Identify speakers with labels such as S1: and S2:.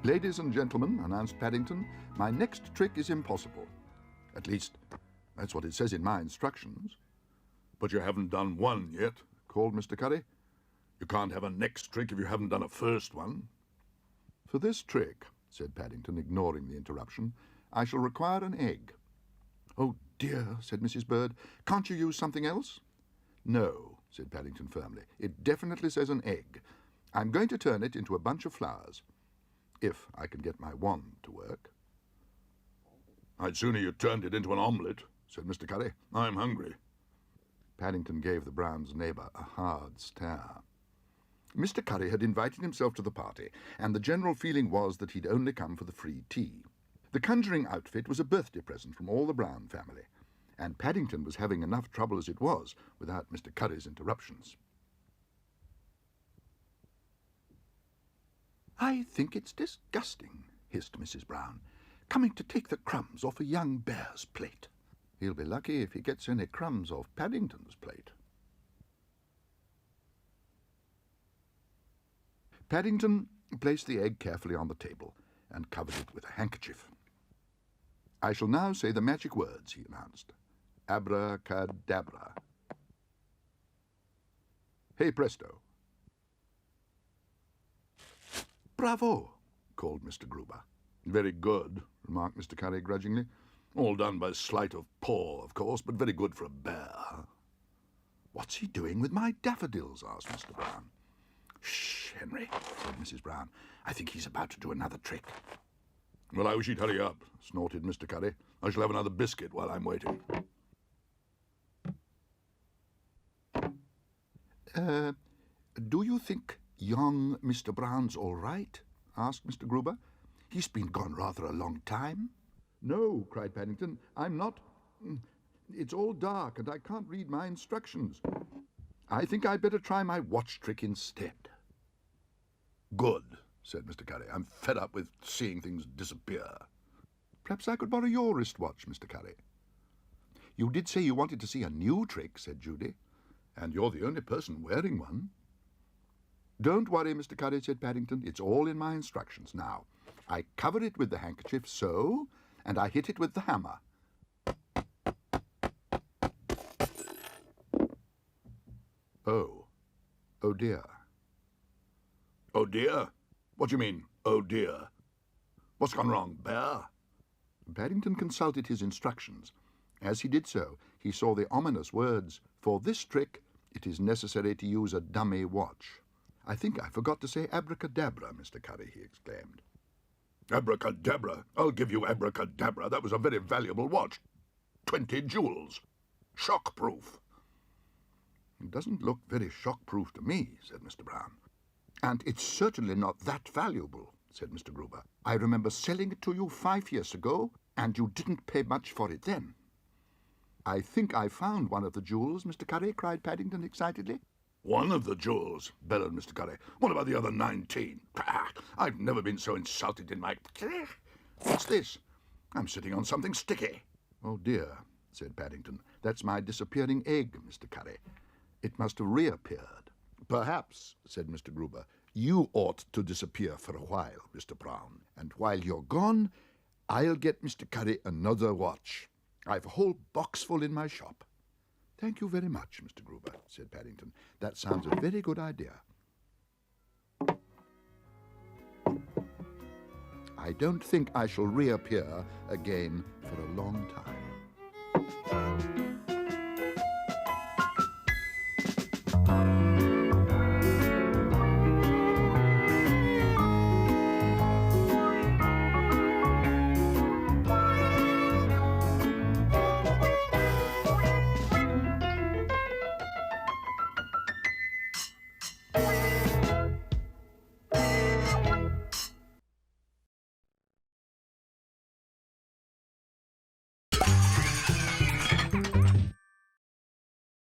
S1: Ladies and gentlemen, announced Paddington, my next trick is impossible. At least, that's what it says in my instructions.
S2: But you haven't done one yet, called Mr. Curry. You can't have a next trick if you haven't done a first one.
S1: For this trick, said Paddington, ignoring the interruption, I shall require an egg. Oh dear, said Mrs. Bird, can't you use something else? No, said Paddington firmly. It definitely says an egg. I'm going to turn it into a bunch of flowers. If I can get my wand to work.
S2: I'd sooner you turned it into an omelette, said Mr. Curry. I'm hungry.
S1: Paddington gave the Brown's neighbour a hard stare. Mr. Curry had invited himself to the party, and the general feeling was that he'd only come for the free tea. The conjuring outfit was a birthday present from all the Brown family, and Paddington was having enough trouble as it was without Mr. Curry's interruptions. I think it's disgusting, hissed Mrs. Brown, coming to take the crumbs off a young bear's plate. He'll be lucky if he gets any crumbs off Paddington's plate. Paddington placed the egg carefully on the table and covered it with a handkerchief. I shall now say the magic words, he announced. Abracadabra. Hey presto. Bravo, called Mr. Gruber.
S2: Very good, remarked Mr. Curry grudgingly. All done by sleight of paw, of course, but very good for a bear.
S1: What's he doing with my daffodils? Asked Mr. Brown. Shh, Henry, said Mrs. Brown. I think he's about to do another trick.
S2: Well, I wish he'd hurry up, snorted Mr. Curry. I shall have another biscuit while I'm waiting.
S1: Do you think young Mr. Brown's all right? Asked Mr. Gruber. He's been gone rather a long time. No, cried Paddington, I'm not. It's all dark and I can't read my instructions. I think I'd better try my watch trick instead.
S2: Good, said Mr. Curry. I'm fed up with seeing things disappear.
S1: Perhaps I could borrow your wristwatch, Mr. Curry. You did say you wanted to see a new trick, said Judy.
S2: And you're the only person wearing one.
S1: Don't worry, Mr. Curry, said Paddington. It's all in my instructions. Now, I cover it with the handkerchief, so, and I hit it with the hammer. Oh dear.
S2: Oh dear? What do you mean, oh dear? What's gone wrong, Bear?
S1: Paddington consulted his instructions. As he did so, he saw the ominous words, "For this trick, it is necessary to use a dummy watch." I think I forgot to say abracadabra, Mr. Curry, he exclaimed.
S2: Abracadabra? I'll give you abracadabra. That was a very valuable watch. 20 jewels. Shockproof.
S1: It doesn't look very shockproof to me, said Mr. Brown. And it's certainly not that valuable, said Mr. Gruber. I remember selling it to you 5 years ago, and you didn't pay much for it then. I think I found one of the jewels, Mr. Curry, cried Paddington excitedly.
S2: One of the jewels, bellowed Mr. Curry. What about the other 19? I've never been so insulted in my... What's this? I'm sitting on something sticky.
S1: Oh dear, said Paddington. That's my disappearing egg, Mr. Curry. It must have reappeared. Perhaps, said Mr. Gruber, you ought to disappear for a while, Mr. Brown. And while you're gone, I'll get Mr. Curry another watch. I've a whole box full in my shop. Thank you very much, Mr. Gruber, said Paddington. That sounds a very good idea. I don't think I shall reappear again for a long time.